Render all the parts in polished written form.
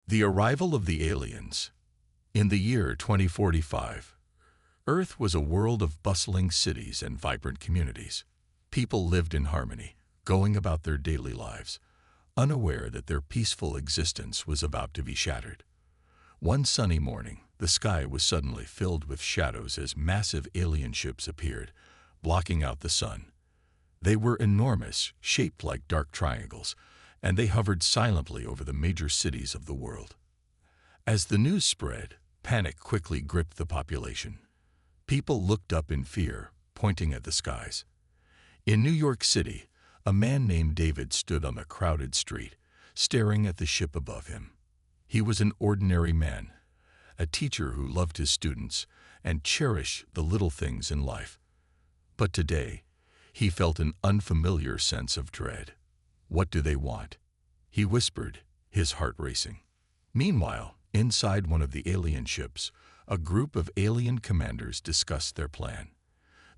The arrival of the aliens. In the year 2045, Earth was a world of bustling cities and vibrant communities. People lived in harmony, going about their daily lives, unaware that their peaceful existence was about to be shattered. One sunny morning, the sky was suddenly filled with shadows as massive alien ships appeared, blocking out the sun. They were enormous, shaped like dark triangles, and they hovered silently over the major cities of the world. As the news spread, panic quickly gripped the population. People looked up in fear, pointing at the skies. In New York City, a man named David stood on a crowded street, staring at the ship above him. He was an ordinary man, a teacher who loved his students and cherished the little things in life. But today, he felt an unfamiliar sense of dread. What do they want? He whispered, his heart racing. Meanwhile, inside one of the alien ships, a group of alien commanders discussed their plan.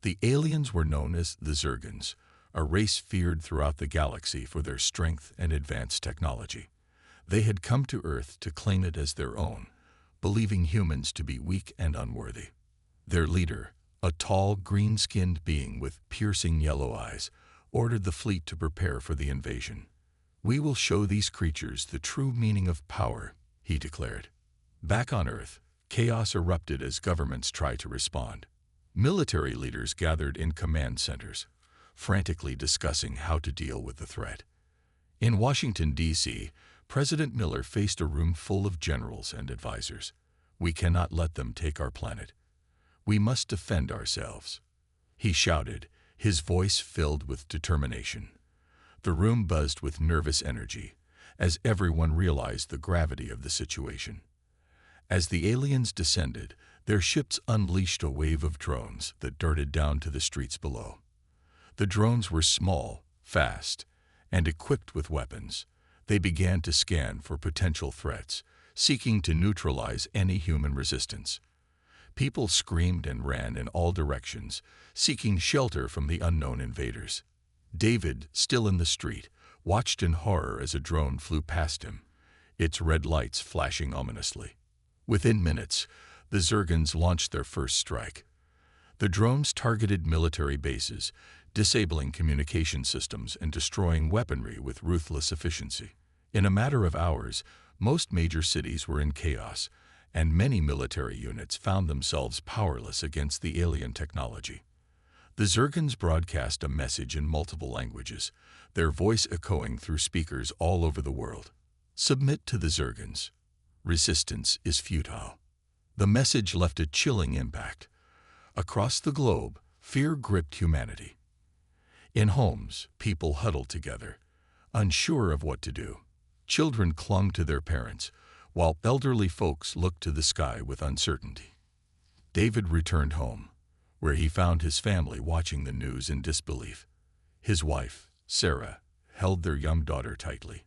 The aliens were known as the Zergans, a race feared throughout the galaxy for their strength and advanced technology. They had come to Earth to claim it as their own, believing humans to be weak and unworthy. Their leader, a tall, green-skinned being with piercing yellow eyes, ordered the fleet to prepare for the invasion. "We will show these creatures the true meaning of power," he declared. Back on Earth, chaos erupted as governments tried to respond. Military leaders gathered in command centers, frantically discussing how to deal with the threat. In Washington, D.C., President Miller faced a room full of generals and advisors. "We cannot let them take our planet. We must defend ourselves," he shouted, his voice filled with determination. The room buzzed with nervous energy, as everyone realized the gravity of the situation. As the aliens descended, their ships unleashed a wave of drones that darted down to the streets below. The drones were small, fast, and equipped with weapons. They began to scan for potential threats, seeking to neutralize any human resistance. People screamed and ran in all directions, seeking shelter from the unknown invaders. David, still in the street, watched in horror as a drone flew past him, its red lights flashing ominously. Within minutes, the Zergans launched their first strike. The drones targeted military bases, disabling communication systems and destroying weaponry with ruthless efficiency. In a matter of hours, most major cities were in chaos, and many military units found themselves powerless against the alien technology. The Zergans broadcast a message in multiple languages, their voice echoing through speakers all over the world. "Submit to the Zergans. Resistance is futile." The message left a chilling impact. Across the globe, fear gripped humanity. In homes, people huddled together, unsure of what to do. Children clung to their parents, while elderly folks looked to the sky with uncertainty. David returned home, where he found his family watching the news in disbelief. His wife, Sarah, held their young daughter tightly.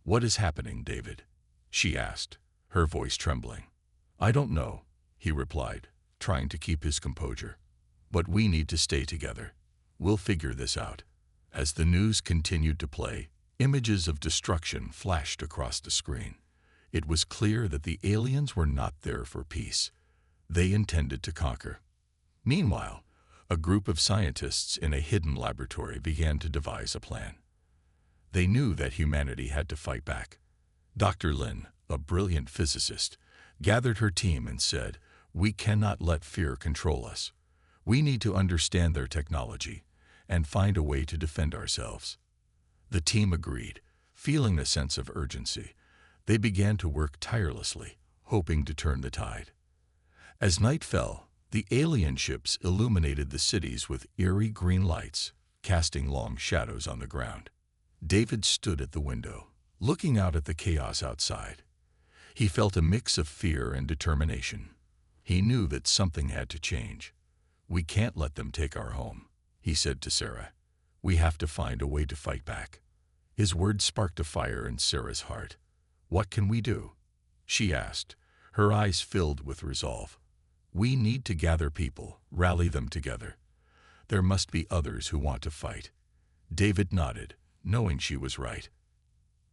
"What is happening, David?" she asked, her voice trembling. "I don't know," he replied, trying to keep his composure. "But we need to stay together. We'll figure this out." As the news continued to play, images of destruction flashed across the screen. It was clear that the aliens were not there for peace. They intended to conquer. Meanwhile, a group of scientists in a hidden laboratory began to devise a plan. They knew that humanity had to fight back. Dr. Lin, a brilliant physicist, gathered her team and said, "We cannot let fear control us. We need to understand their technology and find a way to defend ourselves." The team agreed, feeling a sense of urgency. They began to work tirelessly, hoping to turn the tide. As night fell, the alien ships illuminated the cities with eerie green lights, casting long shadows on the ground. David stood at the window, looking out at the chaos outside. He felt a mix of fear and determination. He knew that something had to change. "We can't let them take our home," he said to Sarah. "We have to find a way to fight back." His words sparked a fire in Sarah's heart. "What can we do?" she asked, her eyes filled with resolve. "We need to gather people, rally them together. There must be others who want to fight." David nodded, knowing she was right.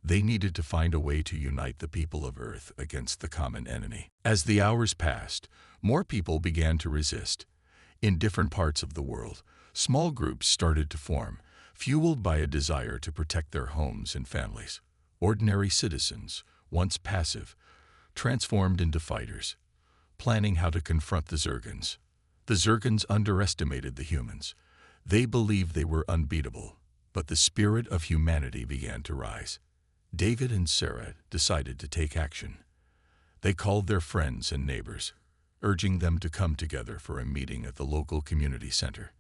They needed to find a way to unite the people of Earth against the common enemy. As the hours passed, more people began to resist. In different parts of the world, small groups started to form, fueled by a desire to protect their homes and families. Ordinary citizens, once passive, transformed into fighters, planning how to confront the Zergans. The Zergans underestimated the humans. They believed they were unbeatable, but the spirit of humanity began to rise. David and Sarah decided to take action. They called their friends and neighbors, urging them to come together for a meeting at the local community center.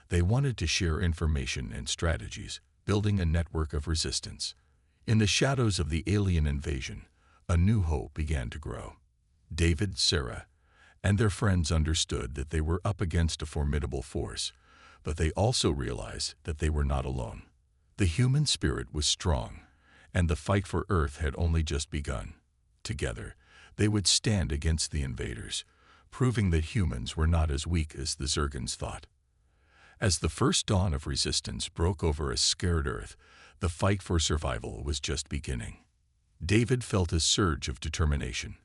They wanted to share information and strategies, building a network of resistance. In the shadows of the alien invasion, a new hope began to grow. David, Sarah, and their friends understood that they were up against a formidable force, but they also realized that they were not alone. The human spirit was strong, and the fight for Earth had only just begun. Together, they would stand against the invaders, proving that humans were not as weak as the Zergans thought. As the first dawn of resistance broke over a scared Earth, the fight for survival was just beginning. David felt a surge of determination.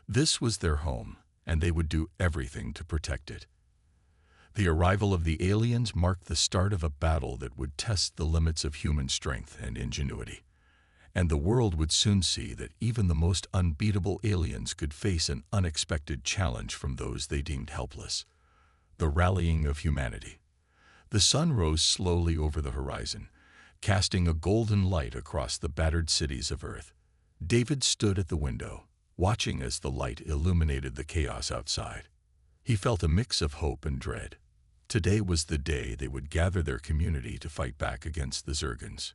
This was their home, and they would do everything to protect it. The arrival of the aliens marked the start of a battle that would test the limits of human strength and ingenuity. And the world would soon see that even the most unbeatable aliens could face an unexpected challenge from those they deemed helpless. The rallying of humanity. The sun rose slowly over the horizon, casting a golden light across the battered cities of Earth. David stood at the window, watching as the light illuminated the chaos outside. He felt a mix of hope and dread. Today was the day they would gather their community to fight back against the Zergans.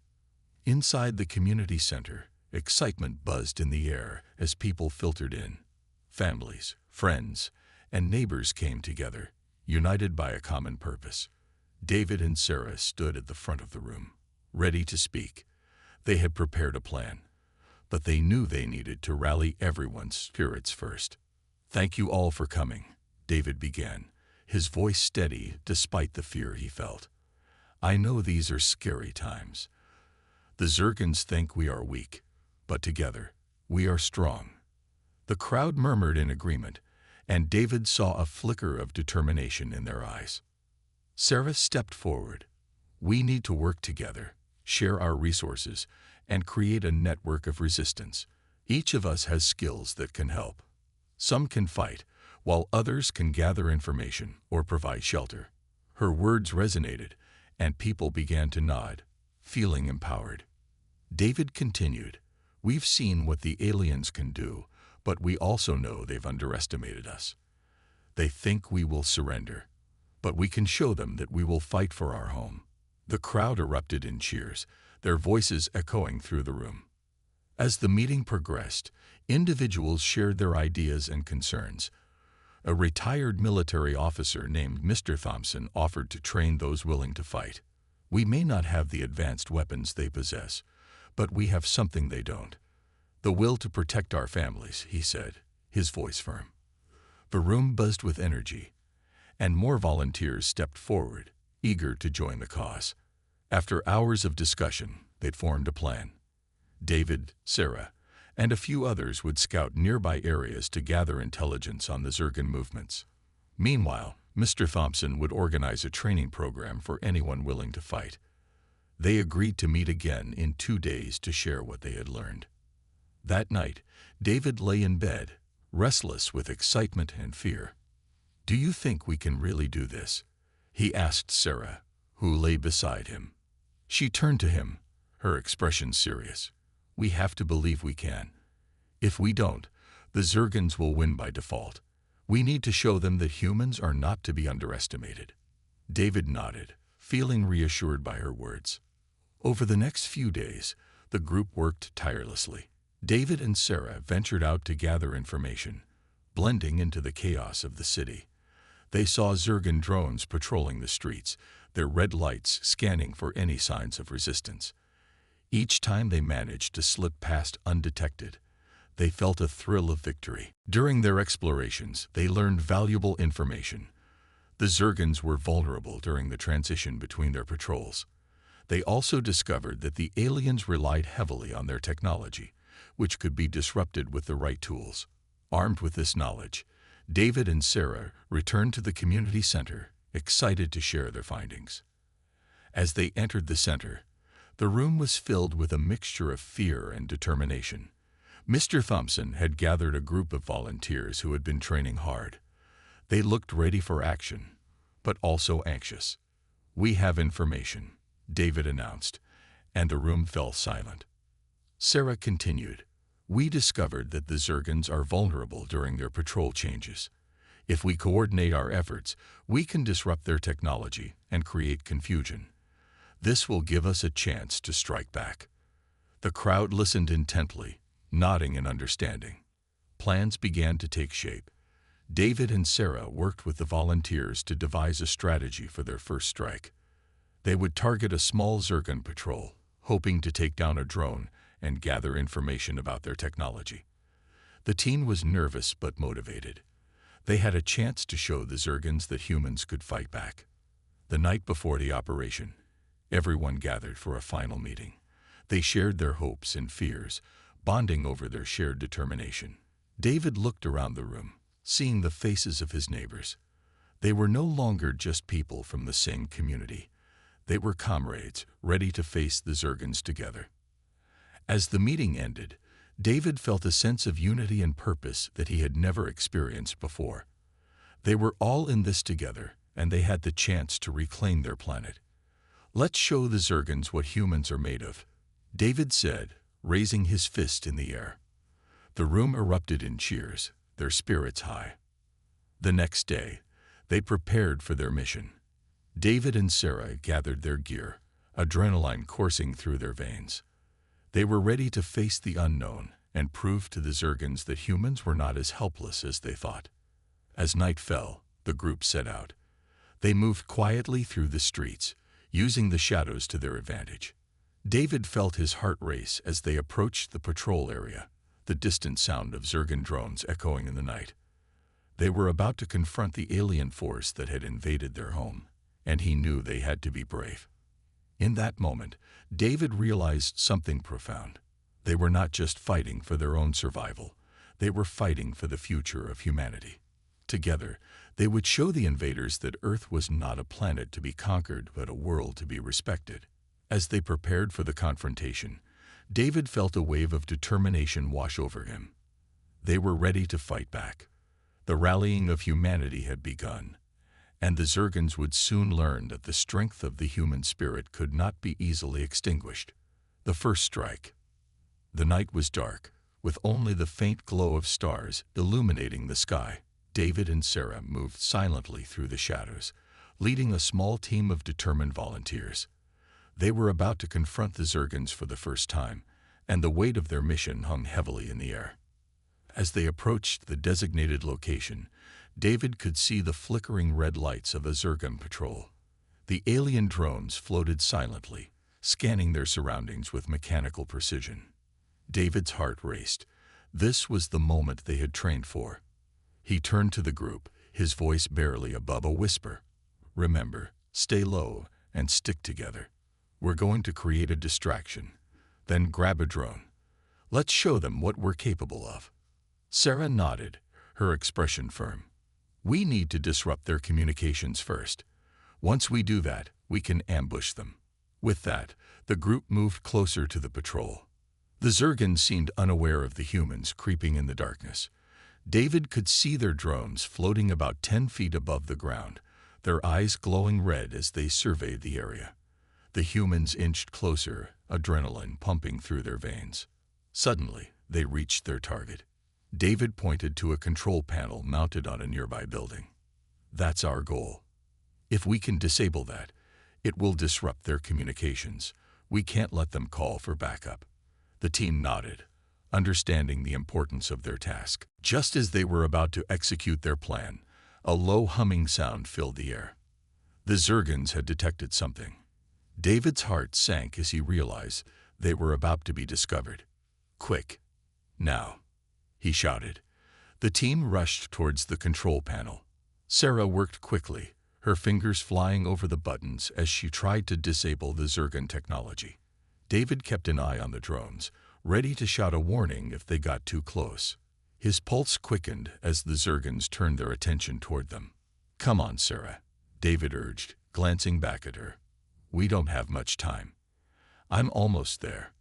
Inside the community center, excitement buzzed in the air as people filtered in. Families, friends, and neighbors came together, united by a common purpose. David and Sarah stood at the front of the room, ready to speak. They had prepared a plan, but they knew they needed to rally everyone's spirits first. "Thank you all for coming," David began, his voice steady despite the fear he felt. "I know these are scary times. The Zergans think we are weak, but together, we are strong." The crowd murmured in agreement, and David saw a flicker of determination in their eyes. Sarah stepped forward. "We need to work together, share our resources, and create a network of resistance. Each of us has skills that can help. Some can fight, while others can gather information or provide shelter." Her words resonated, and people began to nod, feeling empowered. David continued, "We've seen what the aliens can do, but we also know they've underestimated us. They think we will surrender, but we can show them that we will fight for our home." The crowd erupted in cheers, their voices echoing through the room. As the meeting progressed, individuals shared their ideas and concerns. A retired military officer named Mr. Thompson offered to train those willing to fight. "We may not have the advanced weapons they possess, but we have something they don't. The will to protect our families," he said, his voice firm. The room buzzed with energy, and more volunteers stepped forward, eager to join the cause. After hours of discussion, they'd formed a plan. David, Sarah, and a few others would scout nearby areas to gather intelligence on the Zergan movements. Meanwhile, Mr. Thompson would organize a training program for anyone willing to fight. They agreed to meet again in 2 days to share what they had learned. That night, David lay in bed, restless with excitement and fear. "Do you think we can really do this?" he asked Sarah, who lay beside him. She turned to him, her expression serious. "We have to believe we can. If we don't, the Zergans will win by default. We need to show them that humans are not to be underestimated." David nodded, feeling reassured by her words. Over the next few days, the group worked tirelessly. David and Sarah ventured out to gather information, blending into the chaos of the city. They saw Zergan drones patrolling the streets, their red lights scanning for any signs of resistance. Each time they managed to slip past undetected, they felt a thrill of victory. During their explorations, they learned valuable information. The Zergans were vulnerable during the transition between their patrols. They also discovered that the aliens relied heavily on their technology, which could be disrupted with the right tools. Armed with this knowledge, David and Sarah returned to the community center, excited to share their findings. As they entered the center, the room was filled with a mixture of fear and determination. Mr. Thompson had gathered a group of volunteers who had been training hard. They looked ready for action, but also anxious. "We have information," David announced, and the room fell silent. Sarah continued, "We discovered that the Zergans are vulnerable during their patrol changes. If we coordinate our efforts, we can disrupt their technology and create confusion. This will give us a chance to strike back." The crowd listened intently, nodding in understanding. Plans began to take shape. David and Sarah worked with the volunteers to devise a strategy for their first strike. They would target a small Zergan patrol, hoping to take down a drone and gather information about their technology. The team was nervous but motivated. They had a chance to show the Zergans that humans could fight back. The night before the operation, everyone gathered for a final meeting. They shared their hopes and fears, bonding over their shared determination. David looked around the room, seeing the faces of his neighbors. They were no longer just people from the same community. They were comrades, ready to face the Zergans together. As the meeting ended, David felt a sense of unity and purpose that he had never experienced before. They were all in this together, and they had the chance to reclaim their planet. "Let's show the Zergans what humans are made of," David said, raising his fist in the air. The room erupted in cheers, their spirits high. The next day, they prepared for their mission. David and Sarah gathered their gear, adrenaline coursing through their veins. They were ready to face the unknown and prove to the Zergans that humans were not as helpless as they thought. As night fell, the group set out. They moved quietly through the streets, using the shadows to their advantage. David felt his heart race as they approached the patrol area, the distant sound of Zergan drones echoing in the night. They were about to confront the alien force that had invaded their home, and he knew they had to be brave. In that moment, David realized something profound. They were not just fighting for their own survival. They were fighting for the future of humanity. Together, they would show the invaders that Earth was not a planet to be conquered, but a world to be respected. As they prepared for the confrontation, David felt a wave of determination wash over him. They were ready to fight back. The rallying of humanity had begun, and the Zergans would soon learn that the strength of the human spirit could not be easily extinguished. The first strike. The night was dark, with only the faint glow of stars illuminating the sky. David and Sarah moved silently through the shadows, leading a small team of determined volunteers. They were about to confront the Zergans for the first time, and the weight of their mission hung heavily in the air. As they approached the designated location, David could see the flickering red lights of a Zergan patrol. The alien drones floated silently, scanning their surroundings with mechanical precision. David's heart raced. This was the moment they had trained for. He turned to the group, his voice barely above a whisper. "Remember, stay low and stick together. We're going to create a distraction. Then grab a drone. Let's show them what we're capable of." Sarah nodded, her expression firm. "We need to disrupt their communications first. Once we do that, we can ambush them." With that, the group moved closer to the patrol. The Zergans seemed unaware of the humans creeping in the darkness. David could see their drones floating about 10 feet above the ground, their eyes glowing red as they surveyed the area. The humans inched closer, adrenaline pumping through their veins. Suddenly, they reached their target. David pointed to a control panel mounted on a nearby building. "That's our goal. If we can disable that, it will disrupt their communications. We can't let them call for backup." The team nodded, understanding the importance of their task. Just as they were about to execute their plan, a low humming sound filled the air. The Zergans had detected something. David's heart sank as he realized they were about to be discovered. "Quick, now," he shouted. The team rushed towards the control panel. Sarah worked quickly, her fingers flying over the buttons as she tried to disable the Zergan technology. David kept an eye on the drones, ready to shout a warning if they got too close. His pulse quickened as the Zergans turned their attention toward them. "Come on, Sarah," David urged, glancing back at her. "We don't have much time." "I'm almost there,"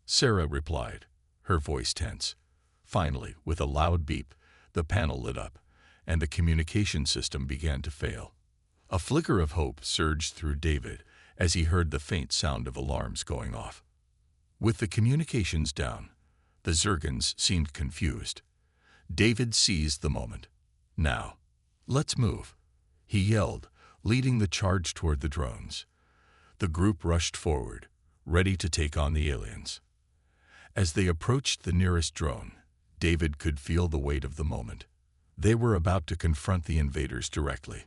Sarah replied, her voice tense. Finally, with a loud beep, the panel lit up, and the communication system began to fail. A flicker of hope surged through David as he heard the faint sound of alarms going off. With the communications down, the Zergans seemed confused. David seized the moment. "Now, let's move," he yelled, leading the charge toward the drones. The group rushed forward, ready to take on the aliens. As they approached the nearest drone, David could feel the weight of the moment. They were about to confront the invaders directly.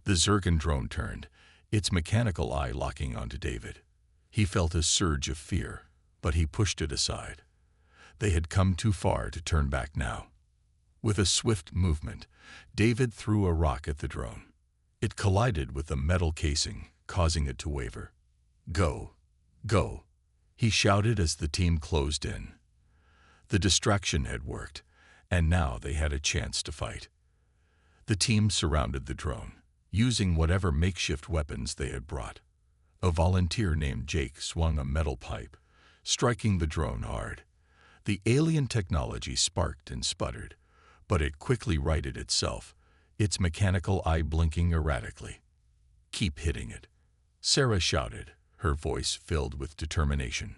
The Zergan drone turned, its mechanical eye locking onto David. He felt a surge of fear, but he pushed it aside. They had come too far to turn back now. With a swift movement, David threw a rock at the drone. It collided with the metal casing, causing it to waver. "Go! Go!" he shouted as the team closed in. The distraction had worked, and now they had a chance to fight. The team surrounded the drone, using whatever makeshift weapons they had brought. A volunteer named Jake swung a metal pipe, striking the drone hard. The alien technology sparked and sputtered, but it quickly righted itself, its mechanical eye blinking erratically. "Keep hitting it," Sarah shouted, her voice filled with determination.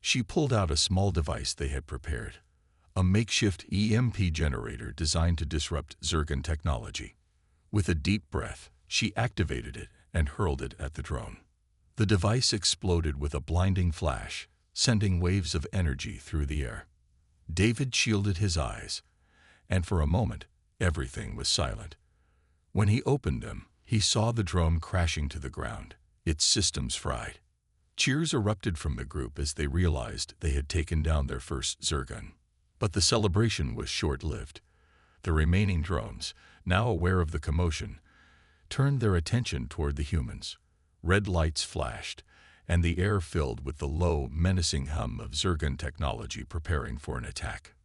She pulled out a small device they had prepared, a makeshift EMP generator designed to disrupt Zergan technology. With a deep breath, she activated it and hurled it at the drone. The device exploded with a blinding flash, sending waves of energy through the air. David shielded his eyes, and for a moment, everything was silent. When he opened them, he saw the drone crashing to the ground, its systems fried. Cheers erupted from the group as they realized they had taken down their first Zergan. But the celebration was short-lived. The remaining drones, now aware of the commotion, turned their attention toward the humans. Red lights flashed, and the air filled with the low, menacing hum of Zergan technology preparing for an attack.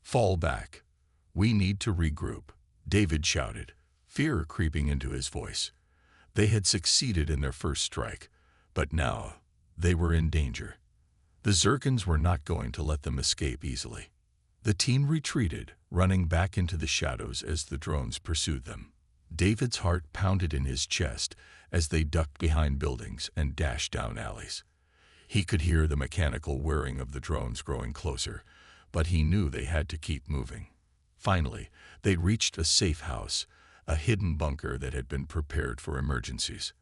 "Fall back. We need to regroup," David shouted, fear creeping into his voice. They had succeeded in their first strike, but now they were in danger. The Zergans were not going to let them escape easily. The team retreated, running back into the shadows as the drones pursued them. David's heart pounded in his chest as they ducked behind buildings and dashed down alleys. He could hear the mechanical whirring of the drones growing closer, but he knew they had to keep moving. Finally, they reached a safe house, a hidden bunker that had been prepared for emergencies.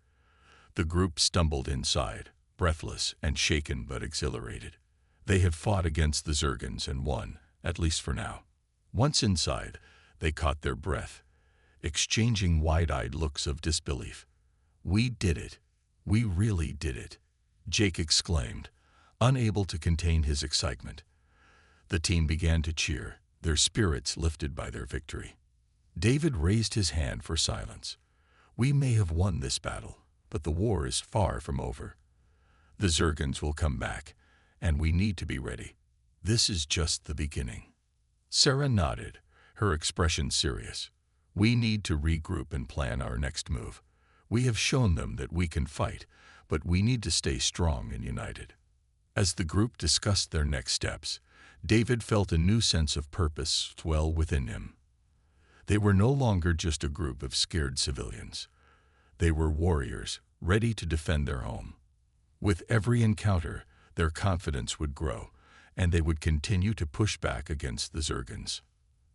The group stumbled inside, breathless and shaken but exhilarated. They had fought against the Zergans and won, at least for now. Once inside, they caught their breath, exchanging wide-eyed looks of disbelief. "We did it. We really did it," Jake exclaimed, unable to contain his excitement. The team began to cheer, their spirits lifted by their victory. David raised his hand for silence. "We may have won this battle, but the war is far from over. The Zergans will come back, and we need to be ready. This is just the beginning." Sarah nodded, her expression serious. "We need to regroup and plan our next move. We have shown them that we can fight, but we need to stay strong and united." As the group discussed their next steps, David felt a new sense of purpose swell within him. They were no longer just a group of scared civilians. They were warriors, ready to defend their home. With every encounter, their confidence would grow, and they would continue to push back against the Zergans.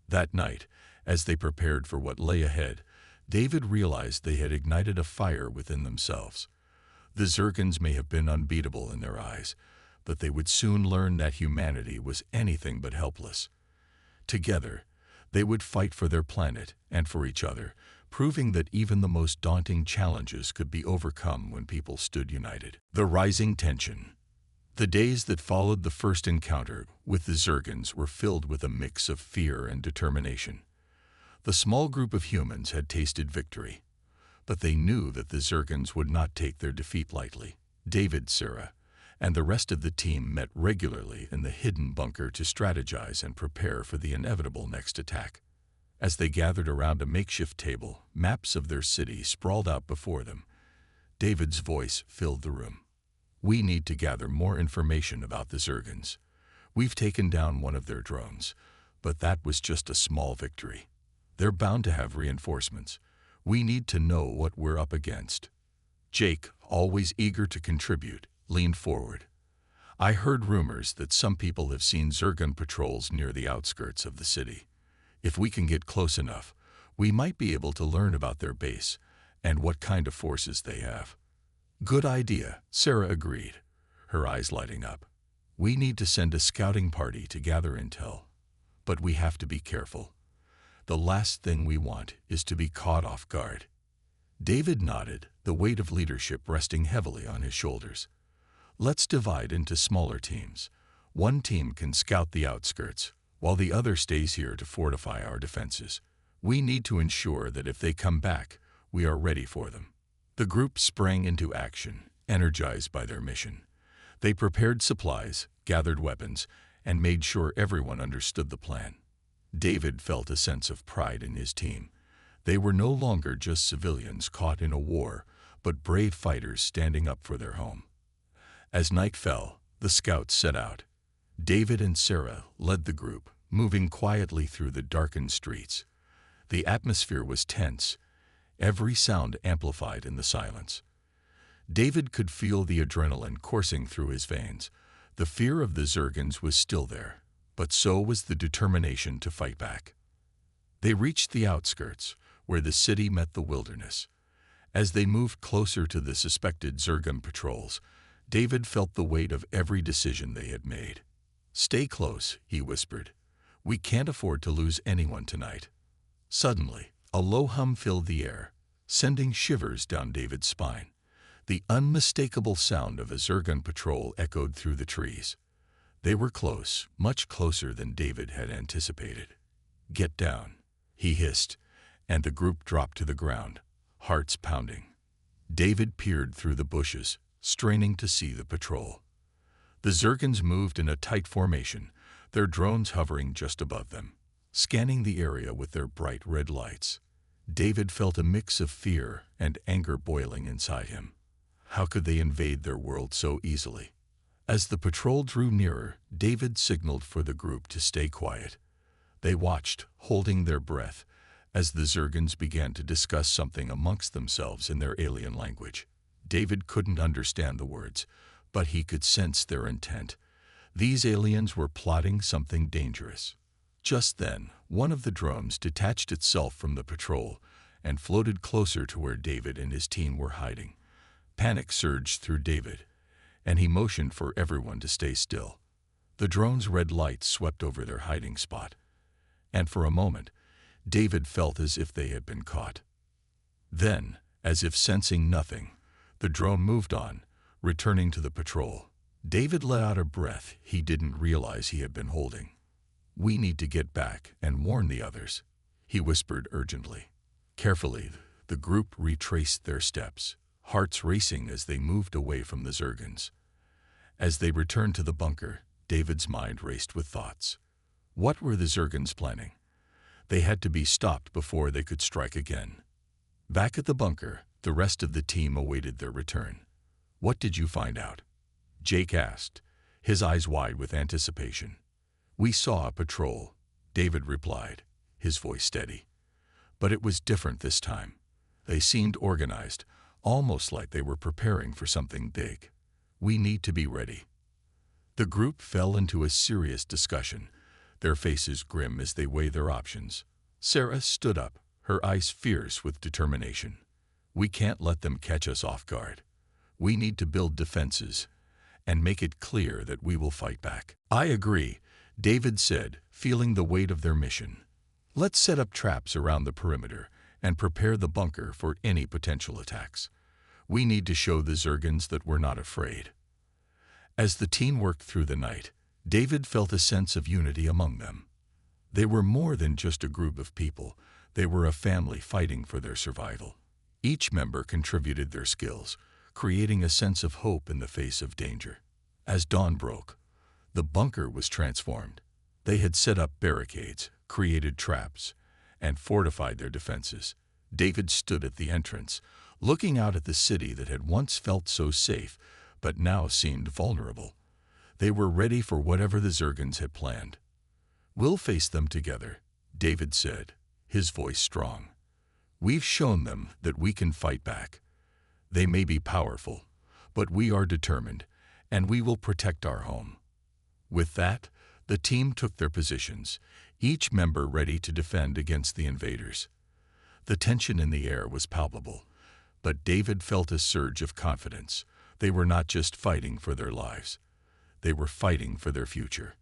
That night, as they prepared for what lay ahead, David realized they had ignited a fire within themselves. The Zergans may have been unbeatable in their eyes, but they would soon learn that humanity was anything but helpless. Together, they would fight for their planet and for each other, proving that even the most daunting challenges could be overcome when people stood united. The rising tension. The days that followed the first encounter with the Zergans were filled with a mix of fear and determination. The small group of humans had tasted victory, But they knew that the Zergans would not take their defeat lightly. David, Sarah, and the rest of the team met regularly in the hidden bunker to strategize and prepare for the inevitable next attack. As they gathered around a makeshift table, maps of their city sprawled out before them. David's voice filled the room. "We need to gather more information about the Zergans. We've taken down one of their drones, but that was just a small victory. They're bound to have reinforcements. We need to know what we're up against." Jake, always eager to contribute, leaned forward. "I heard rumors that some people have seen Zergan patrols near the outskirts of the city. If we can get close enough, we might be able to learn about their base and what kind of forces they have." "Good idea," Sarah agreed, her eyes lighting up. "We need to send a scouting party to gather intel. But we have to be careful. The last thing we want is to be caught off guard." David nodded, the weight of leadership resting heavily on his shoulders. "Let's divide into smaller teams. One team can scout the outskirts, while the other stays here to fortify our defenses. We need to ensure that if they come back, we are ready for them." The group sprang into action, energized by their mission. They prepared supplies, gathered weapons, and made sure everyone understood the plan. David felt a sense of pride in his team. They were no longer just civilians caught in a war, but brave fighters standing up for their home. As night fell, the scouts set out. David and Sarah led the group, moving quietly through the darkened streets. The atmosphere was tense, every sound amplified in the silence. David could feel the adrenaline coursing through his veins. The fear of the Zergans was still there, but so was the determination to fight back. They reached the outskirts, where the city met the wilderness. As they moved closer to the suspected Zergan patrols, David felt the weight of every decision they had made. "Stay close," he whispered. "We can't afford to lose anyone tonight." Suddenly, a low hum filled the air, sending shivers down David's spine. The unmistakable sound of a Zergan patrol echoed through the trees. They were close, much closer than David had anticipated. "Get down," he hissed, and the group dropped to the ground, hearts pounding. David peered through the bushes, straining to see the patrol. The Zergans moved in a tight formation, their drones hovering just above them, scanning the area with their bright red lights. David felt a mix of fear and anger boiling inside him. How could they invade their world so easily? As the patrol drew nearer, David signaled for the group to stay quiet. They watched, holding their breath, as the Zergans began to discuss something amongst themselves in their alien language. David couldn't understand the words, but he could sense their intent. These aliens were plotting something dangerous. Just then, one of the drones detached itself from the patrol and floated closer to where David and his team were hiding. Panic surged through David, and he motioned for everyone to stay still. The drone's red lights swept over their hiding spot, and for a moment, David felt as if they had been caught. Then, as if sensing nothing, the drone moved on, returning to the patrol. David let out a breath he didn't realize he had been holding. "We need to get back and warn the others," he whispered urgently. Carefully, the group retraced their steps, hearts racing as they moved away from the Zergans. As they returned to the bunker, David's mind raced with thoughts. What were the Zergans planning? They had to be stopped before they could strike again. Back at the bunker, the rest of the team awaited their return. "What did you find out?" Jake asked, his eyes wide with anticipation. "We saw a patrol," David replied, his voice steady. "But it was different this time. They seemed organized, almost like they were preparing for something big. We need to be ready." The group fell into a serious discussion, their faces grim as they weighed their options. Sarah stood up, her eyes fierce with determination. "We can't let them catch us off guard. We need to build defenses and make it clear that we will fight back." "I agree," David said, feeling the weight of their mission. "Let's set up traps around the perimeter and prepare the bunker for any potential attacks. We need to show the Zergans that we're not afraid." As the team worked through the night, David felt a sense of unity among them. They were more than just a group of people. They were a family fighting for their survival. Each member contributed their skills, creating a sense of hope in the face of danger. As dawn broke, the bunker was transformed. They had set up barricades, created traps, and fortified their defenses. David stood at the entrance, looking out at the city that had once felt so safe, but now seemed vulnerable. They were ready for whatever the Zergans had planned. "We'll face them together," David said, his voice strong. "We've shown them that we can fight back. They may be powerful, but we are determined, and we will protect our home." With that, the team took their positions, each member ready to defend against the invaders. The tension in the air was palpable, but David felt a surge of confidence. They were not just fighting for their lives. They were fighting for their future.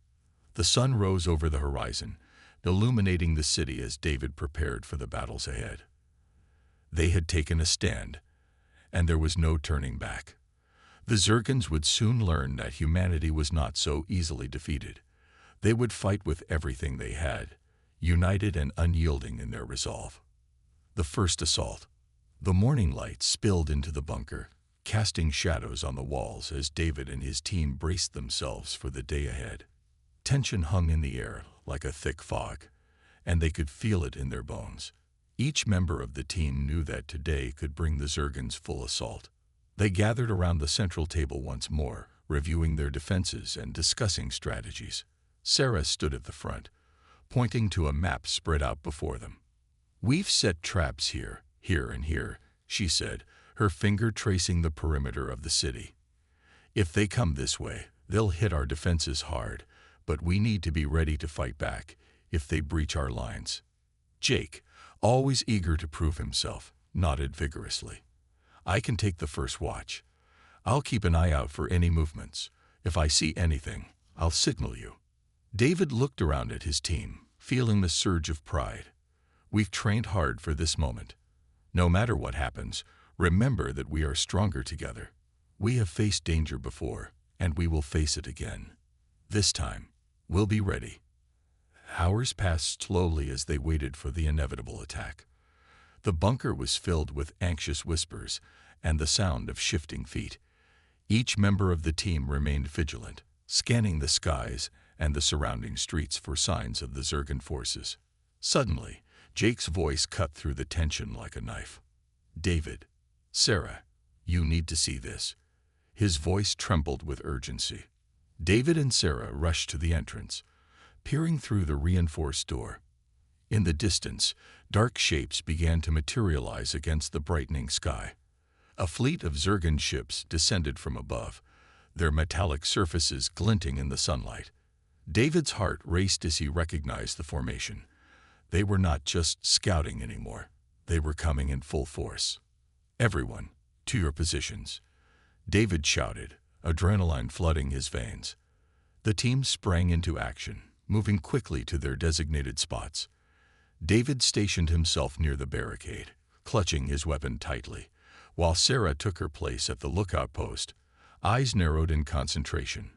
The sun rose over the horizon, illuminating the city as David prepared for the battles ahead. They had taken a stand, and there was no turning back. The Zergans would soon learn that humanity was not so easily defeated. They would fight with everything they had, united and unyielding in their resolve. The first assault. The morning light spilled into the bunker, casting shadows on the walls as David and his team braced themselves for the day ahead. Tension hung in the air like a thick fog, and they could feel it in their bones. Each member of the team knew that today could bring the Zergans full assault. They gathered around the central table once more, reviewing their defenses and discussing strategies. Sarah stood at the front, pointing to a map spread out before them. "We've set traps here, here, and here," she said, her finger tracing the perimeter of the city. "If they come this way, they'll hit our defenses hard, but we need to be ready to fight back if they breach our lines." Jake, always eager to prove himself, nodded vigorously. "I can take the first watch. I'll keep an eye out for any movements. If I see anything, I'll signal you." David looked around at his team, feeling the surge of pride. "We've trained hard for this moment. No matter what happens, remember that we are stronger together. We have faced danger before, and we will face it again. This time, we'll be ready." Hours passed slowly as they waited for the inevitable attack. The bunker was filled with anxious whispers and the sound of shifting feet. Each member of the team remained vigilant, scanning the skies and the surrounding streets for signs of the Zergan forces. Suddenly, Jake's voice cut through the tension like a knife. "David, Sarah, you need to see this." His voice trembled with urgency. David and Sarah rushed to the entrance, peering through the reinforced door. In the distance, dark shapes began to materialize against the brightening sky. A fleet of Zergan ships descended from above, their metallic surfaces glinting in the sunlight. David's heart raced as he recognized the formation. They were not just scouting anymore. They were coming in full force. "Everyone, to your positions," David shouted, adrenaline flooding his veins. The team sprang into action, moving quickly to their designated spots. David stationed himself near the barricade, clutching his weapon tightly, while Sarah took her place at the lookout post, eyes narrowed in concentration.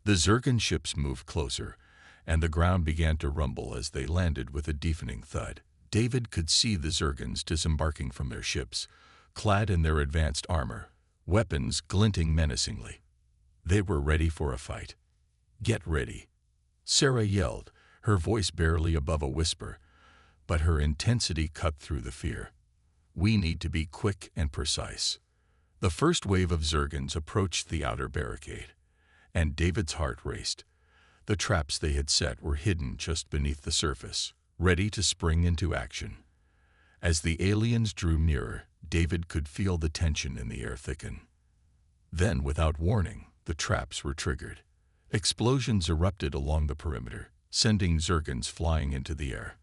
The Zergan ships moved closer, and the ground began to rumble as they landed with a deafening thud. David could see the Zergans disembarking from their ships, clad in their advanced armor, weapons glinting menacingly. They were ready for a fight. "Get ready," Sarah yelled, her voice barely above a whisper, but her intensity cut through the fear. "We need to be quick and precise." The first wave of Zergans approached the outer barricade, and David's heart raced. The traps they had set were hidden just beneath the surface, ready to spring into action. As the aliens drew nearer, David could feel the tension in the air thicken. Then, without warning, the traps were triggered. Explosions erupted along the perimeter, sending Zergans flying into the air.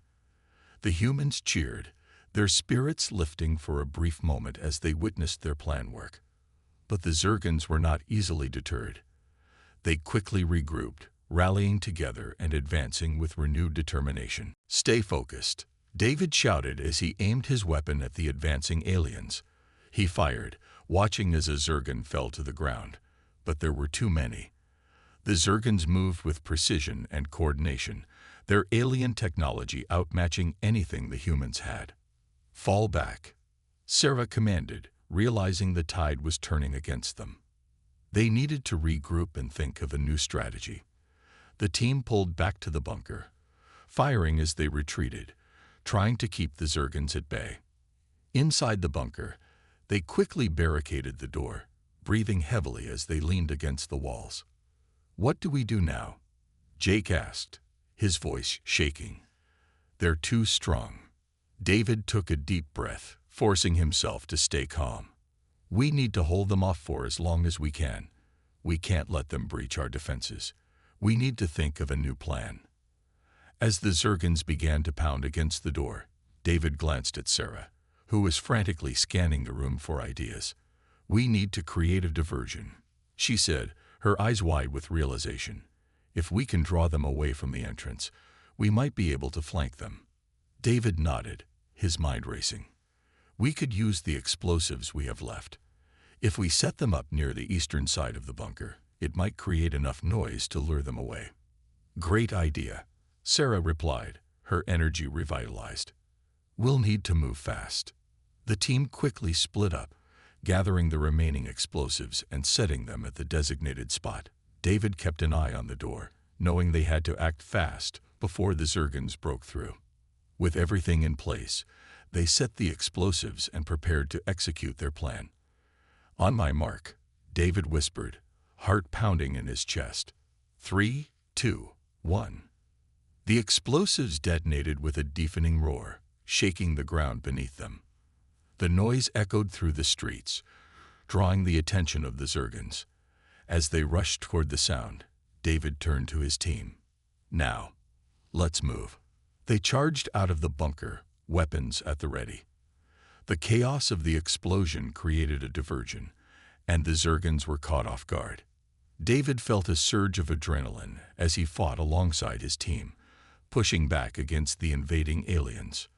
The humans cheered, their spirits lifting for a brief moment as they witnessed their plan work. But the Zergans were not easily deterred. They quickly regrouped, rallying together and advancing with renewed determination. "Stay focused," David shouted as he aimed his weapon at the advancing aliens. He fired, watching as a Zergan fell to the ground, but there were too many. The Zergans moved with precision and coordination, their alien technology outmatching anything the humans had. "Fall back," Sarah commanded, realizing the tide was turning against them. They needed to regroup and think of a new strategy. The team pulled back to the bunker, firing as they retreated, trying to keep the Zergans at bay. Inside the bunker, they quickly barricaded the door, breathing heavily as they leaned against the walls. "What do we do now?" Jake asked, his voice shaking. "They're too strong." David took a deep breath, forcing himself to stay calm. "We need to hold them off for as long as we can. We can't let them breach our defenses. We need to think of a new plan." As the Zergans began to pound against the door, David glanced at Sarah, who was frantically scanning the room for ideas. "We need to create a diversion," she said, her eyes wide with realization. "If we can draw them away from the entrance, we might be able to flank them." David nodded, his mind racing. "We could use the explosives we have left. If we set them up near the eastern side of the bunker, it might create enough noise to lure them away." "Great idea," Sarah replied, her energy revitalized. "We'll need to move fast." The team quickly split up, gathering the remaining explosives and setting them at the designated spot. David kept an eye on the door, knowing they had to act fast before the Zergans broke through. With everything in place, they set the explosives and prepared to execute their plan. "On my mark," David whispered, heart pounding in his chest. 3, 2, 1. The explosives detonated with a deafening roar, shaking the ground beneath them. The noise echoed through the streets, drawing the attention of the Zergans. As they rushed toward the sound, David turned to his team. "Now, let's move." They charged out of the bunker, weapons at the ready. The chaos of the explosion created a diversion, and the Zergans were caught off guard. David felt a surge of adrenaline as he fought alongside his team, pushing back against the invading aliens.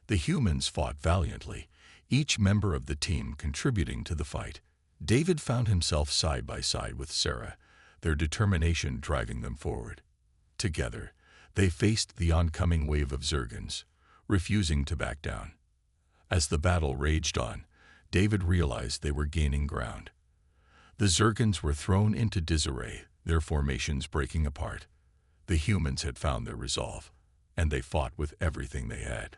The humans fought valiantly, each member of the team contributing to the fight. David found himself side by side with Sarah, their determination driving them forward. Together, they faced the oncoming wave of Zergans, refusing to back down. As the battle raged on, David realized they were gaining ground. The Zergans were thrown into disarray, their formations breaking apart. The humans had found their resolve, and they fought with everything they had.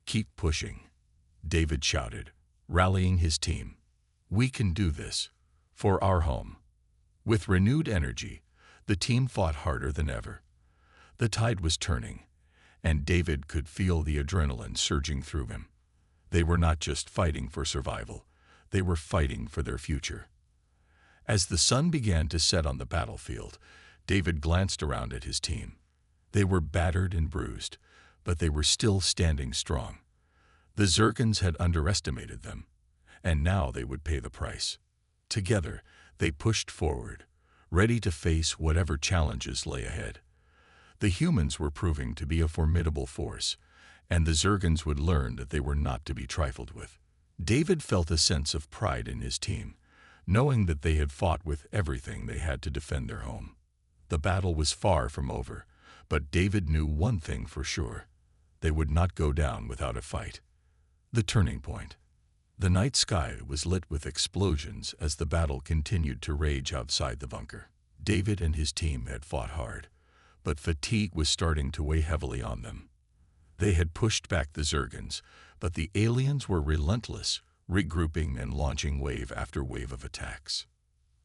"Keep pushing," David shouted, rallying his team. "We can do this. For our home." With renewed energy, the team fought harder than ever. The tide was turning, and David could feel the adrenaline surging through him. They were not just fighting for survival, they were fighting for their future. As the sun began to set on the battlefield, David glanced around at his team. They were battered and bruised, but they were still standing strong. The Zergans had underestimated them, and now they would pay the price. Together, they pushed forward, ready to face whatever challenges lay ahead. The humans were proving to be a formidable force, and the Zergans would learn that they were not to be trifled with. David felt a sense of pride in his team, knowing that they had fought with everything they had to defend their home. The battle was far from over, but David knew one thing for sure: they would not go down without a fight. The turning point. The night sky was lit with explosions as the battle continued to rage outside the bunker. David and his team had fought hard, but fatigue was starting to weigh heavily on them. They had pushed back the Zergans, but the aliens were relentless, regrouping and launching wave after wave of attacks.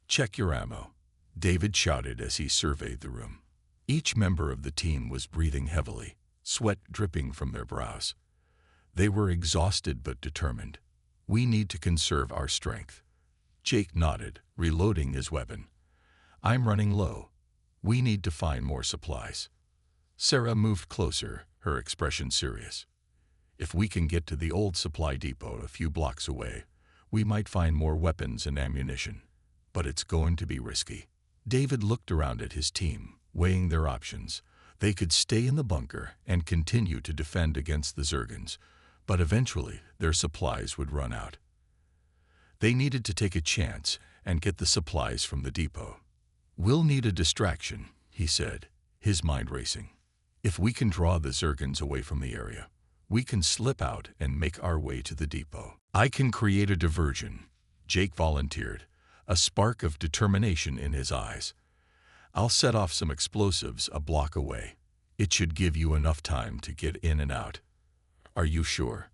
"Check your ammo," David shouted as he surveyed the room. Each member of the team was breathing heavily, sweat dripping from their brows. They were exhausted but determined. "We need to conserve our strength." Jake nodded, reloading his weapon. "I'm running low. We need to find more supplies." Sarah moved closer, her expression serious. "If we can get to the old supply depot a few blocks away, we might find more weapons and ammunition. But it's going to be risky." David looked around at his team, weighing their options. They could stay in the bunker and continue to defend against the Zergans, but eventually their supplies would run out. They needed to take a chance and get the supplies from the depot. "We'll need a distraction," he said, his mind racing. "If we can draw the Zergans away from the area, We can slip out and make our way to the depot. I can create a diversion, Jake volunteered, a spark of determination in his eyes. I'll set off some explosives a block away. It should give you enough time to get in and out. Are you sure?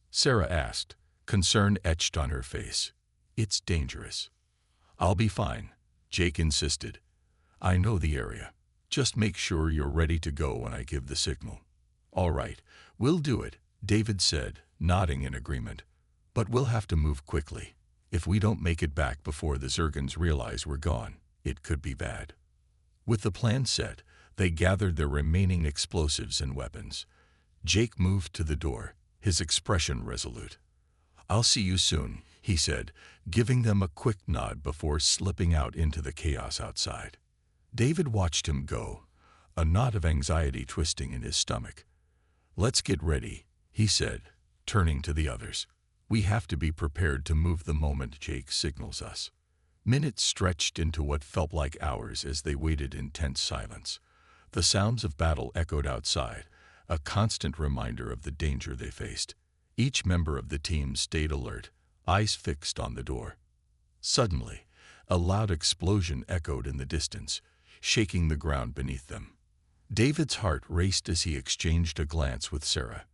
Sarah asked, concern etched on her face. It's dangerous. I'll be fine, Jake insisted. I know the area. Just make sure you're ready to go when I give the signal. All right, we'll do it, David said, nodding in agreement. But we'll have to move quickly. If we don't make it back before the Zergans realize we're gone, it could be bad. With the plan set, they gathered their remaining explosives and weapons. Jake moved to the door, his expression resolute. I'll see you soon, he said, giving them a quick nod before slipping out into the chaos outside. David watched him go, a knot of anxiety twisting in his stomach. Let's get ready, he said, turning to the others. We have to be prepared to move the moment Jake signals us. Minutes stretched into what felt like hours as they waited in tense silence. The sounds of battle echoed outside, a constant reminder of the danger they faced. Each member of the team stayed alert, eyes fixed on the door. Suddenly, a loud explosion echoed in the distance, shaking the ground beneath them. David's heart raced as he exchanged a glance with Sarah.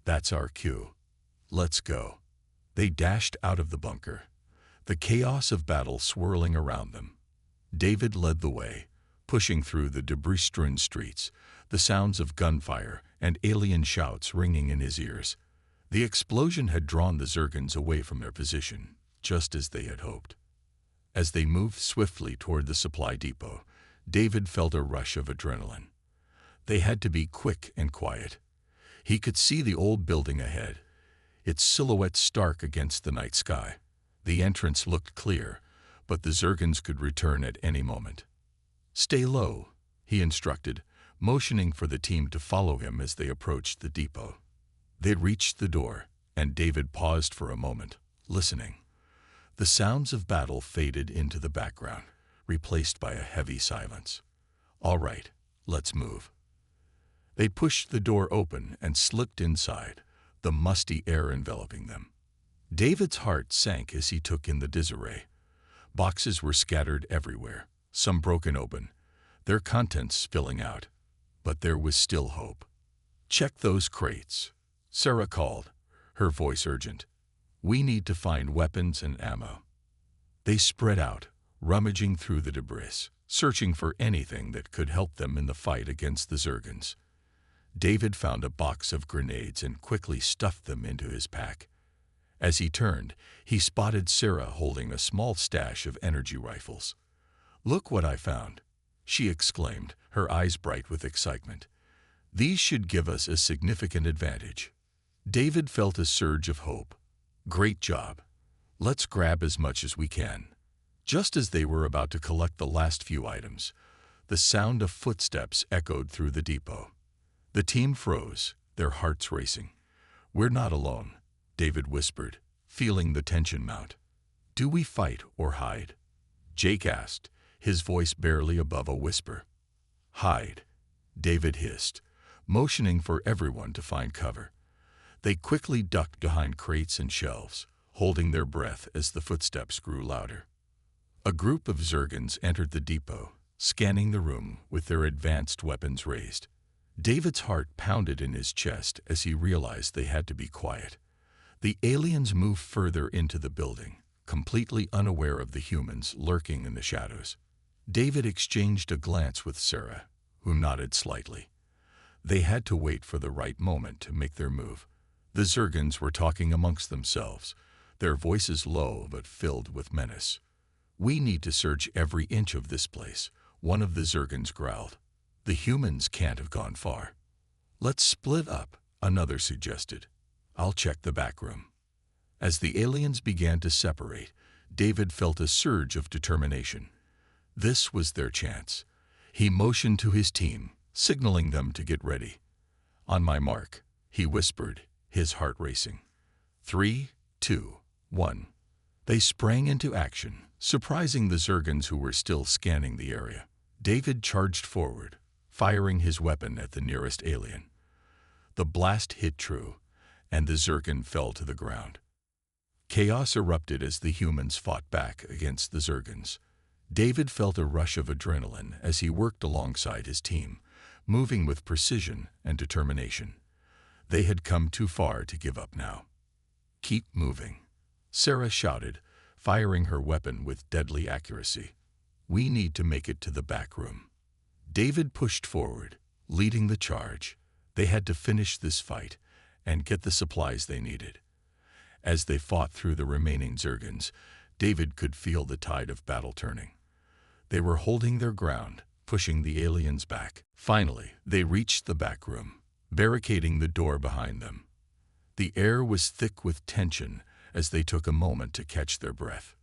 That's our cue. Let's go. They dashed out of the bunker, the chaos of battle swirling around them. David led the way, pushing through the debris-strewn streets, the sounds of gunfire and alien shouts ringing in his ears. The explosion had drawn the Zergans away from their position, just as they had hoped. As they moved swiftly toward the supply depot, David felt a rush of adrenaline. They had to be quick and quiet. He could see the old building ahead, its silhouette stark against the night sky. The entrance looked clear, but the Zergans could return at any moment. Stay low, he instructed, motioning for the team to follow him as they approached the depot. They reached the door, and David paused for a moment, listening. The sounds of battle faded into the background, replaced by a heavy silence. All right, let's move. They pushed the door open and slipped inside, the musty air enveloping them. David's heart sank as he took in the disarray. Boxes were scattered everywhere, some broken open, their contents spilling out. But there was still hope. Check those crates, Sarah called, her voice urgent. We need to find weapons and ammo. They spread out, rummaging through the debris, searching for anything that could help them in the fight against the Zergans. David found a box of grenades and quickly stuffed them into his pack. As he turned, he spotted Sarah holding a small stash of energy rifles. Look what I found, she exclaimed, her eyes bright with excitement. These should give us a significant advantage. David felt a surge of hope. Great job. Let's grab as much as we can. Just as they were about to collect the last few items, the sound of footsteps echoed through the depot. The team froze, their hearts racing. We're not alone, David whispered, feeling the tension mount. Do we fight or hide? Jake asked, his voice barely above a whisper. Hide, David hissed, motioning for everyone to find cover. They quickly ducked behind crates and shelves, holding their breath as the footsteps grew louder. A group of Zergans entered the depot, scanning the room with their advanced weapons raised. David's heart pounded in his chest as he realized they had to be quiet. The aliens moved further into the building, completely unaware of the humans lurking in the shadows. David exchanged a glance with Sarah, who nodded slightly. They had to wait for the right moment to make their move. The Zergans were talking amongst themselves, their voices low but filled with menace. We need to search every inch of this place, one of the Zergans growled. The humans can't have gone far. Let's split up, another suggested. I'll check the back room. As the aliens began to separate, David felt a surge of determination. This was their chance. He motioned to his team, signaling them to get ready. On my mark, he whispered, his heart racing. 3, 2, 1. They sprang into action, surprising the Zergans who were still scanning the area. David charged forward, firing his weapon at the nearest alien. The blast hit true, and the Zergan fell to the ground. Chaos erupted as the humans fought back against the Zergans. David felt a rush of adrenaline as he worked alongside his team, moving with precision and determination. They had come too far to give up now. "Keep moving," Sarah shouted, firing her weapon with deadly accuracy. "We need to make it to the back room." David pushed forward, leading the charge. They had to finish this fight and get the supplies they needed. As they fought through the remaining Zergans, David could feel the tide of battle turning. They were holding their ground, pushing the aliens back. Finally, they reached the back room, barricading the door behind them. The air was thick with tension as they took a moment to catch their breath.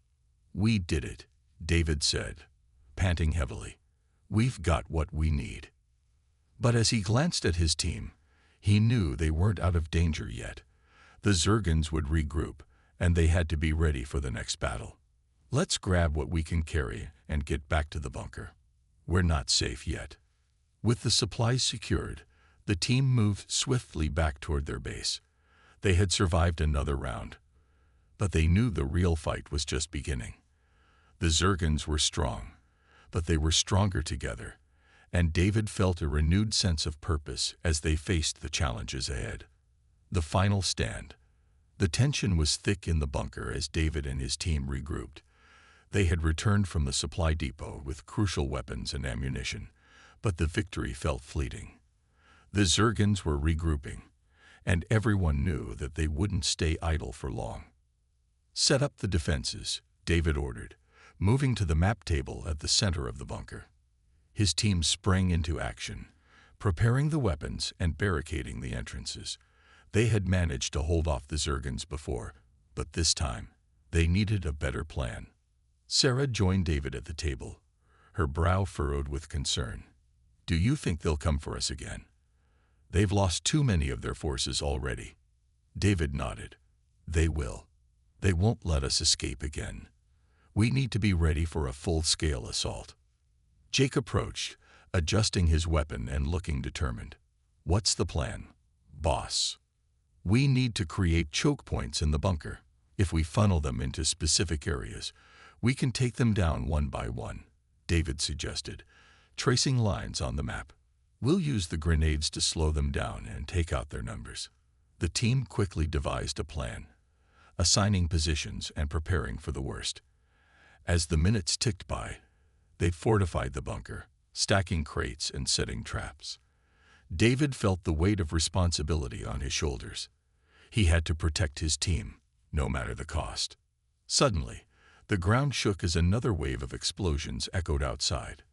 "We did it," David said, panting heavily. "We've got what we need." But as he glanced at his team, he knew they weren't out of danger yet. The Zergans would regroup, and they had to be ready for the next battle. "Let's grab what we can carry and get back to the bunker. We're not safe yet." With the supplies secured, the team moved swiftly back toward their base. They had survived another round, but they knew the real fight was just beginning. The Zergans were strong, but they were stronger together, and David felt a renewed sense of purpose as they faced the challenges ahead. The final stand. The tension was thick in the bunker as David and his team regrouped. They had returned from the supply depot with crucial weapons and ammunition, but the victory felt fleeting. The Zergans were regrouping, and everyone knew that they wouldn't stay idle for long. "Set up the defenses," David ordered, moving to the map table at the center of the bunker. His team sprang into action, preparing the weapons and barricading the entrances. They had managed to hold off the Zergans before, but this time, they needed a better plan. Sarah joined David at the table, her brow furrowed with concern. "Do you think they'll come for us again? They've lost too many of their forces already." David nodded. "They will. They won't let us escape again. We need to be ready for a full-scale assault." Jake approached, adjusting his weapon and looking determined. "What's the plan, boss?" "We need to create choke points in the bunker. If we funnel them into specific areas, we can take them down one by one," David suggested, tracing lines on the map. "We'll use the grenades to slow them down and take out their numbers." The team quickly devised a plan, assigning positions and preparing for the worst. As the minutes ticked by, they fortified the bunker, stacking crates and setting traps. David felt the weight of responsibility on his shoulders. He had to protect his team, no matter the cost. Suddenly, the ground shook as another wave of explosions echoed outside.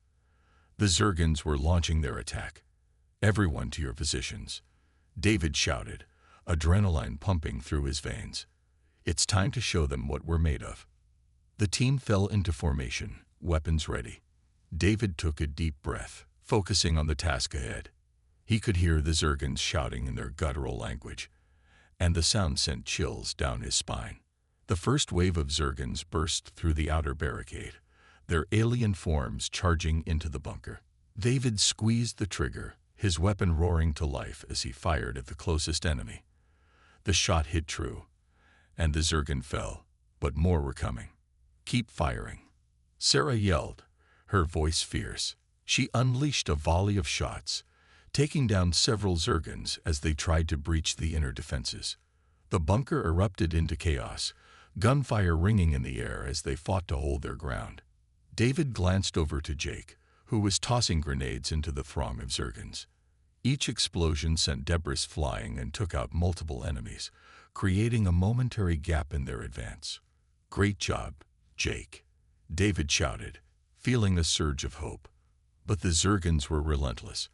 The Zergans were launching their attack. "Everyone to your positions," David shouted, adrenaline pumping through his veins. "It's time to show them what we're made of." The team fell into formation, weapons ready. David took a deep breath, focusing on the task ahead. He could hear the Zergans shouting in their guttural language, and the sound sent chills down his spine. The first wave of Zergans burst through the outer barricade, their alien forms charging into the bunker. David squeezed the trigger, his weapon roaring to life as he fired at the closest enemy. The shot hit true, and the Zergan fell, but more were coming. "Keep firing," Sarah yelled, her voice fierce. She unleashed a volley of shots, taking down several Zergans as they tried to breach the inner defenses. The bunker erupted into chaos, gunfire ringing in the air as they fought to hold their ground. David glanced over to Jake, who was tossing grenades into the throng of Zergans. Each explosion sent debris flying and took out multiple enemies, creating a momentary gap in their advance. "Great job, Jake," David shouted, feeling a surge of hope. But the Zergans were relentless.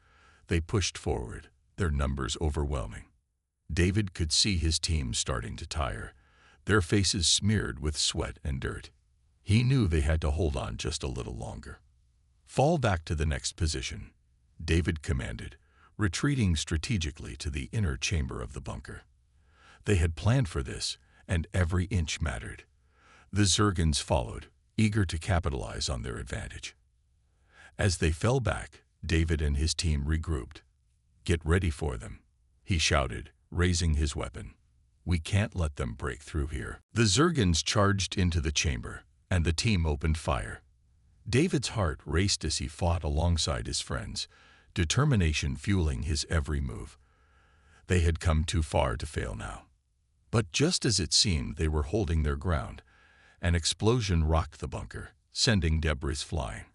They pushed forward, their numbers overwhelming. David could see his team starting to tire, their faces smeared with sweat and dirt. He knew they had to hold on just a little longer. "Fall back to the next position," David commanded, retreating strategically to the inner chamber of the bunker. They had planned for this, and every inch mattered. The Zergans followed, eager to capitalize on their advantage. As they fell back, David and his team regrouped. "Get ready for them," he shouted, raising his weapon. "We can't let them break through here." The Zergans charged into the chamber, and the team opened fire. David's heart raced as he fought alongside his friends, determination fueling his every move. They had come too far to fail now. But just as it seemed they were holding their ground, an explosion rocked the bunker, sending debris flying.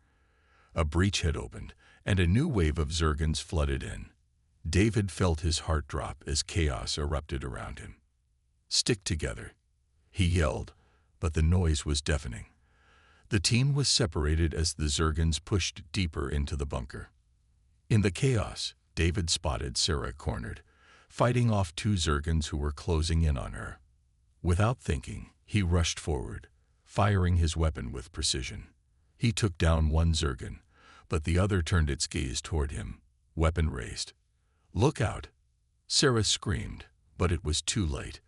A breach had opened, and a new wave of Zergans flooded in. David felt his heart drop as chaos erupted around him. "Stick together," he yelled, but the noise was deafening. The team was separated as the Zergans pushed deeper into the bunker. In the chaos, David spotted Sarah cornered, fighting off two Zergans who were closing in on her. Without thinking, he rushed forward, firing his weapon with precision. He took down one Zergan, but the other turned its gaze toward him, weapon raised. "Look out!" Sarah screamed, but it was too late.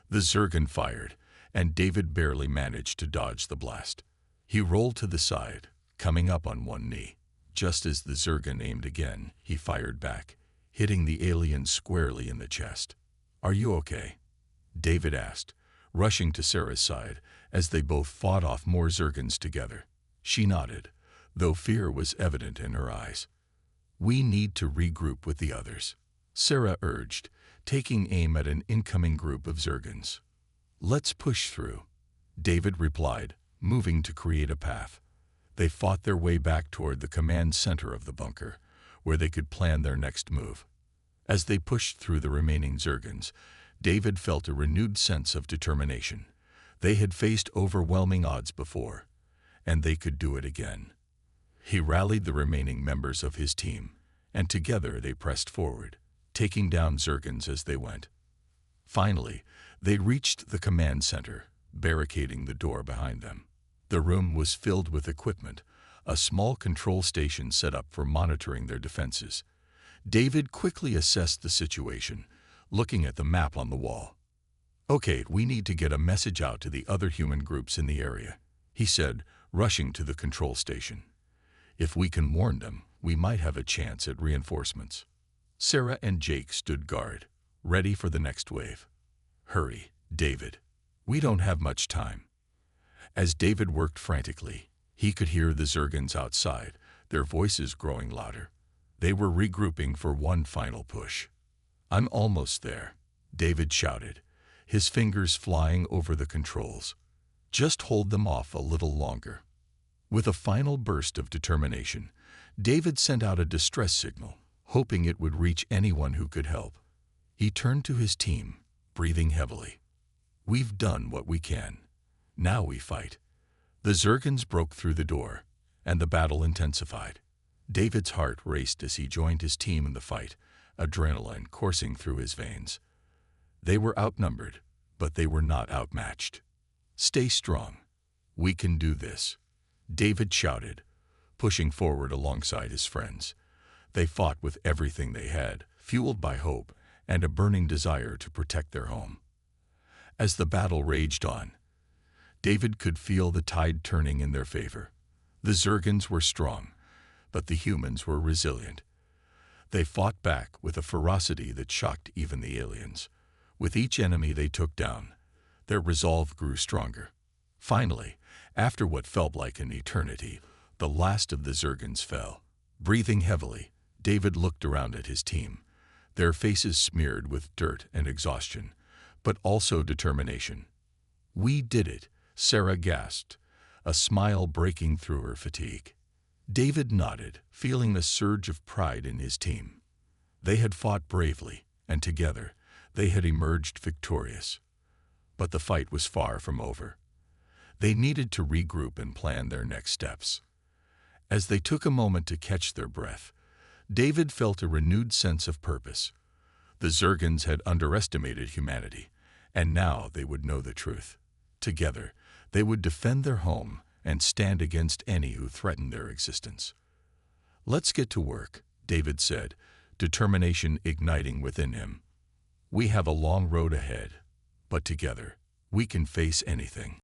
The Zergan fired, and David barely managed to dodge the blast. He rolled to the side, coming up on one knee. Just as the Zergan aimed again, he fired back, hitting the alien squarely in the chest. "Are you okay?" David asked, rushing to Sarah's side as they both fought off more Zergans together. She nodded, though fear was evident in her eyes. "We need to regroup with the others," Sarah urged, taking aim at an incoming group of Zergans. "Let's push through," David replied, moving to create a path. They fought their way back toward the command center of the bunker, where they could plan their next move. As they pushed through the remaining Zergans, David felt a renewed sense of determination. They had faced overwhelming odds before, and they could do it again. He rallied the remaining members of his team, and together they pressed forward, taking down Zergans as they went. Finally, they reached the command center, barricading the door behind them. The room was filled with equipment, a small control station set up for monitoring their defenses. David quickly assessed the situation, looking at the map on the wall. "Okay, we need to get a message out to the other human groups in the area," he said, rushing to the control station. "If we can warn them, we might have a chance at reinforcements." Sarah and Jake stood guard, ready for the next wave. "Hurry, David. We don't have much time." As David worked frantically, he could hear the Zergans outside, their voices growing louder. They were regrouping for one final push. "I'm almost there," David shouted, his fingers flying over the controls. "Just hold them off a little longer." With a final burst of determination, David sent out a distress signal, hoping it would reach anyone who could help. He turned to his team, breathing heavily. "We've done what we can. Now we fight." The Zergans broke through the door, and the battle intensified. David's heart raced as he joined his team in the fight, adrenaline coursing through his veins. They were outnumbered, but they were not outmatched. "Stay strong. We can do this," David shouted, pushing forward alongside his friends. They fought with everything they had, fueled by hope and a burning desire to protect their home. As the battle raged on, David could feel the tide turning in their favor. The Zergans were strong, but the humans were resilient. They fought back with a ferocity that shocked even the aliens. With each enemy they took down, their resolve grew stronger. Finally, after what felt like an eternity, the last of the Zergans fell. Breathing heavily, David looked around at his team, their faces smeared with dirt and exhaustion, but also determination. "We did it," Sarah gasped, a smile breaking through her fatigue. David nodded, feeling a surge of pride in his team. They had fought bravely, and together they had emerged victorious. But the fight was far from over. They needed to regroup and plan their next steps. As they took a moment to catch their breath, David felt a renewed sense of purpose. The Zergans had underestimated humanity, and now they would know the truth. Together, they would defend their home and stand against any who threatened their existence. "Let's get to work," David said, determination igniting within him. "We have a long road ahead, but together, we can face anything."